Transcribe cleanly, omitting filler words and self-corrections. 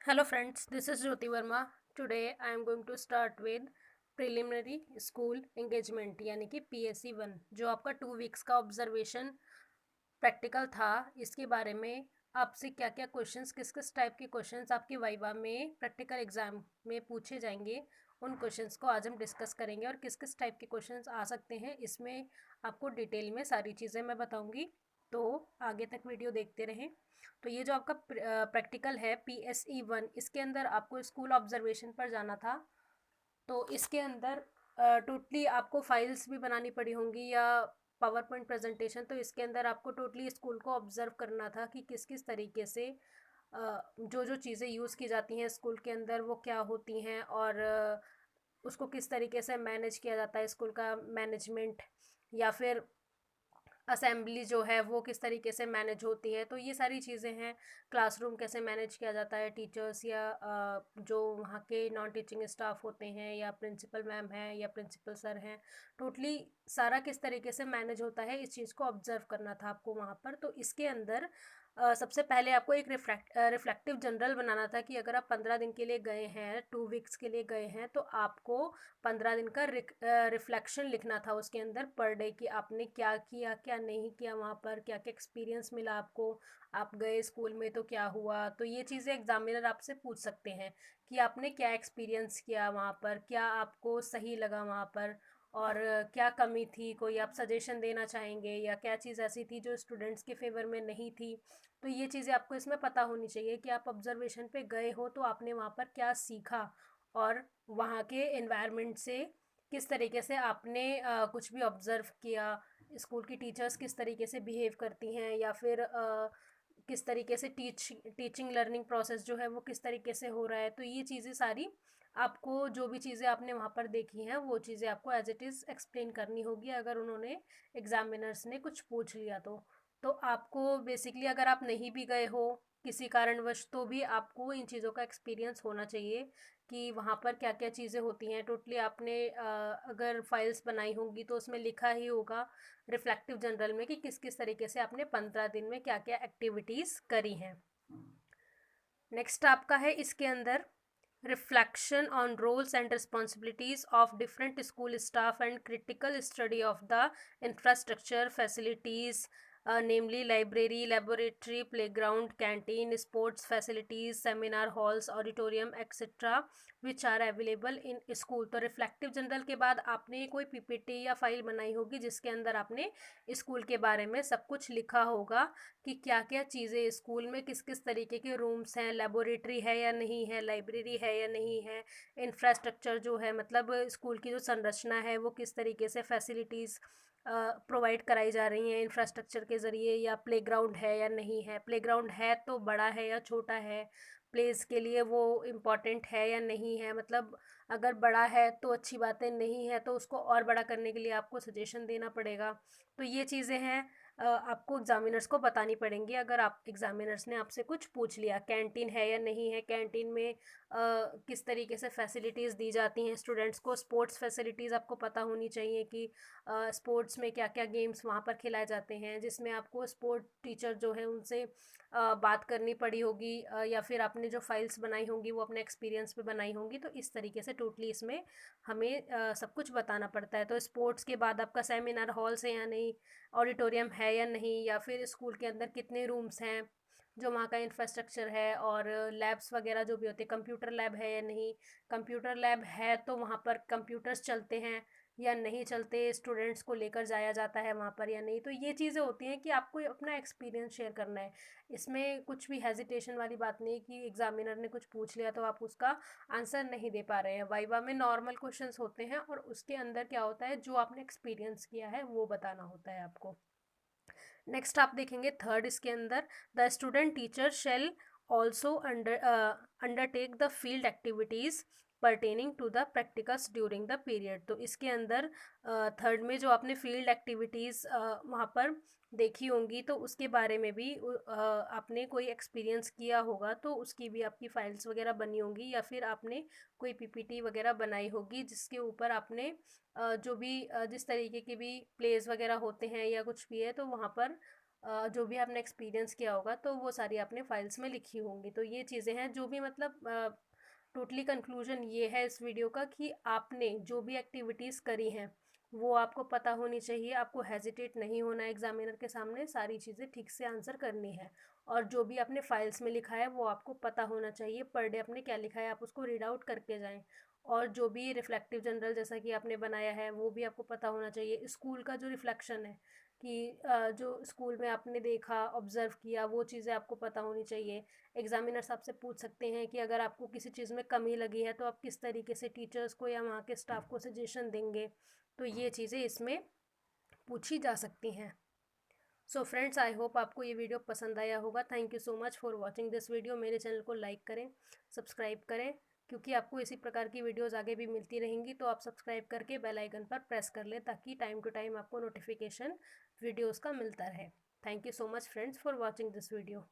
Hello friends, this is Jyoti Verma. Today I am going to start with preliminary school engagement यानी कि PSC 1 जो आपका 2 weeks का observation practical था। इसके बारे में आपसे क्या क्या क्वेश्चंस, किस किस टाइप के क्वेश्चंस आपके वाइवा में प्रैक्टिकल एग्जाम में पूछे जाएंगे, उन क्वेश्चंस को आज हम डिस्कस करेंगे और किस किस टाइप के क्वेश्चंस आ सकते हैं इसमें आपको डिटेल में सारी चीज़ें मैं बताऊंगी। तो आगे तक वीडियो देखते रहें। तो ये जो आपका प्रैक्टिकल है PSE 1, इसके अंदर आपको स्कूल ऑब्जर्वेशन पर जाना था। तो इसके अंदर टोटली आपको फाइल्स भी बनानी पड़ी होंगी या पावर पॉइंट प्रेजेंटेशन। तो इसके अंदर आपको टोटली स्कूल को ऑब्जर्व करना था कि किस किस तरीके से जो जो चीज़ें यूज़ की जाती हैं स्कूल के अंदर वो क्या होती हैं, और उसको किस तरीके से मैनेज किया जाता है, स्कूल का मैनेजमेंट या फिर असेंबली जो है वो किस तरीके से मैनेज होती है। तो ये सारी चीज़ें हैं। क्लासरूम कैसे मैनेज किया जाता है, टीचर्स या जो वहाँ के नॉन टीचिंग स्टाफ होते हैं या प्रिंसिपल मैम हैं या प्रिंसिपल सर हैं, टोटली सारा किस तरीके से मैनेज होता है, इस चीज़ को ऑब्जर्व करना था आपको वहाँ पर। तो इसके अंदर सबसे पहले आपको एक रिफ्लेक्टिव जनरल बनाना था कि अगर आप 15 दिन के लिए गए हैं, 2 वीक्स के लिए गए हैं, तो आपको 15 दिन का रिफ्लेक्शन लिखना था उसके अंदर पर डे कि आपने क्या किया क्या नहीं किया, वहाँ पर क्या क्या एक्सपीरियंस मिला आपको, आप गए स्कूल में तो क्या हुआ। तो ये चीज़ें एग्जामिनर आपसे पूछ सकते हैं कि आपने क्या एक्सपीरियंस किया वहाँ पर, क्या आपको सही लगा वहाँ पर, और क्या कमी थी, कोई आप सजेशन देना चाहेंगे, या क्या चीज़ ऐसी थी जो स्टूडेंट्स के फेवर में नहीं थी। तो ये चीज़ें आपको इसमें पता होनी चाहिए कि आप ऑब्जर्वेशन पे गए हो तो आपने वहाँ पर क्या सीखा, और वहाँ के एनवायरनमेंट से किस तरीके से आपने कुछ भी ऑब्ज़र्व किया, स्कूल की टीचर्स किस तरीके से बिहेव करती हैं, या फिर किस तरीके से टीचिंग लर्निंग प्रोसेस जो है वो किस तरीके से हो रहा है। तो ये चीज़ें सारी आपको, जो भी चीज़ें आपने वहाँ पर देखी हैं वो चीज़ें आपको एज इट इज़ एक्सप्लेन करनी होगी अगर उन्होंने, एग्जामिनर्स ने कुछ पूछ लिया तो आपको बेसिकली, अगर आप नहीं भी गए हो किसी कारणवश, तो भी आपको इन चीज़ों का एक्सपीरियंस होना चाहिए कि वहाँ पर क्या क्या चीज़ें होती हैं। टोटली आपने अगर फाइल्स बनाई होंगी तो उसमें लिखा ही होगा रिफ्लेक्टिव जनरल में कि किस किस तरीके से आपने 15 दिन में क्या क्या एक्टिविटीज़ करी हैं। नेक्स्ट आपका है इसके अंदर reflection on roles and responsibilities of different school staff and critical study of the infrastructure facilities, namely library, laboratory, playground, canteen, sports facilities, seminar halls, auditorium etcetera which are available in school. तो reflective journal के बाद आपने कोई PPT या file बनाई होगी जिसके अंदर आपने स्कूल के बारे में सब कुछ लिखा होगा कि क्या क्या चीज़ें स्कूल में, किस किस तरीके के रूम्स हैं, लेबोरेटरी है या नहीं है, लाइब्रेरी है या नहीं है, इंफ्रास्ट्रक्चर जो है मतलब स्कूल की जो संरचना है वो किस तरीके से फैसिलिटीज़ प्रोवाइड कराई जा रही हैं इंफ्रास्ट्रक्चर के ज़रिए, या प्लेग्राउंड है या नहीं है, प्लेग्राउंड है तो बड़ा है या छोटा है, प्लेस के लिए वो इम्पॉर्टेंट है या नहीं है। मतलब अगर बड़ा है तो अच्छी बात है, नहीं है तो उसको और बड़ा करने के लिए आपको सजेशन देना पड़ेगा। तो ये चीज़ें हैं, आपको एग्जामिनर्स को बतानी पड़ेंगी अगर आप, एग्जामिनर्स ने आपसे कुछ पूछ लिया। कैंटीन है या नहीं है, कैंटीन में किस तरीके से फैसिलिटीज़ दी जाती हैं स्टूडेंट्स को, स्पोर्ट्स फैसिलिटीज़ आपको पता होनी चाहिए कि स्पोर्ट्स में क्या क्या गेम्स वहाँ पर खिलाए जाते हैं, जिसमें आपको स्पोर्ट टीचर जो है उनसे बात करनी पड़ी होगी, या फिर आपने जो फाइल्स बनाई होंगी वो अपने एक्सपीरियंस पे बनाई होंगी। तो इस तरीके से टोटली इसमें हमें सब कुछ बताना पड़ता है। तो स्पोर्ट्स के बाद आपका सेमिनार हॉल्स है या नहीं, ऑडिटोरियम है या नहीं, या फिर स्कूल के अंदर कितने रूम्स हैं, जो वहाँ का इंफ्रास्ट्रक्चर है, और लैब्स वगैरह जो भी होते हैं, कंप्यूटर लैब है या नहीं, कंप्यूटर लैब है तो वहाँ पर कंप्यूटर्स चलते हैं या नहीं चलते, स्टूडेंट्स को लेकर जाया जाता है वहाँ पर या नहीं। तो ये चीज़ें होती हैं कि आपको अपना एक्सपीरियंस शेयर करना है। इसमें कुछ भी हेजिटेशन वाली बात नहीं कि एग्जामिनर ने कुछ पूछ लिया तो आप उसका आंसर नहीं दे पा रहे हैं। वाइवा में नॉर्मल क्वेश्चंस होते हैं और उसके अंदर क्या होता है, जो आपने एक्सपीरियंस किया है वो बताना होता है आपको। नेक्स्ट आप देखेंगे थर्ड, इसके अंदर the student teacher shall also undertake the field activities pertaining to the practicals during the period. तो इसके अंदर थर्ड में जो आपने फील्ड एक्टिविटीज़ वहाँ पर देखी होंगी तो उसके बारे में भी आपने कोई एक्सपीरियंस किया होगा तो उसकी भी आपकी फाइल्स वगैरह बनी होंगी, या फिर आपने कोई PPT वगैरह बनाई होगी जिसके ऊपर आपने जो भी जिस तरीके के भी प्लेस वगैरह होते हैं या कुछ भी है तो वहाँ पर जो भी आपने एक्सपीरियंस किया होगा तो वो सारी आपने फाइल्स में लिखी होंगी। तो ये चीज़ें हैं जो भी मतलब टोटली कंक्लूजन ये है इस वीडियो का कि आपने जो भी एक्टिविटीज़ करी हैं वो आपको पता होनी चाहिए, आपको हेजिटेट नहीं होना है एग्जामिनर के सामने, सारी चीज़ें ठीक से आंसर करनी है। और जो भी आपने फाइल्स में लिखा है वो आपको पता होना चाहिए, पर डे आपने क्या लिखा है आप उसको रीड आउट करके जाएं। और जो भी रिफ्लेक्टिव जनरल जैसा कि आपने बनाया है वो भी आपको पता होना चाहिए। स्कूल का जो रिफ्लेक्शन है कि जो स्कूल में आपने देखा, ऑब्ज़र्व किया, वो चीज़ें आपको पता होनी चाहिए। एग्ज़ामिनर्स आपसे पूछ सकते हैं कि अगर आपको किसी चीज़ में कमी लगी है तो आप किस तरीके से टीचर्स को या वहाँ के स्टाफ को सजेशन देंगे। तो ये चीज़ें इसमें पूछी जा सकती हैं। सो फ्रेंड्स, आई होप आपको ये वीडियो पसंद आया होगा। Thank you so much for watching this video. मेरे चैनल को लाइक करें, सब्सक्राइब करें, क्योंकि आपको इसी प्रकार की वीडियोज़ आगे भी मिलती रहेंगी। तो आप सब्सक्राइब करके बेल आइकन पर प्रेस कर लें ताकि टाइम टू टाइम आपको नोटिफिकेशन वीडियोज़ का मिलता रहे। Thank you so much friends for watching this video.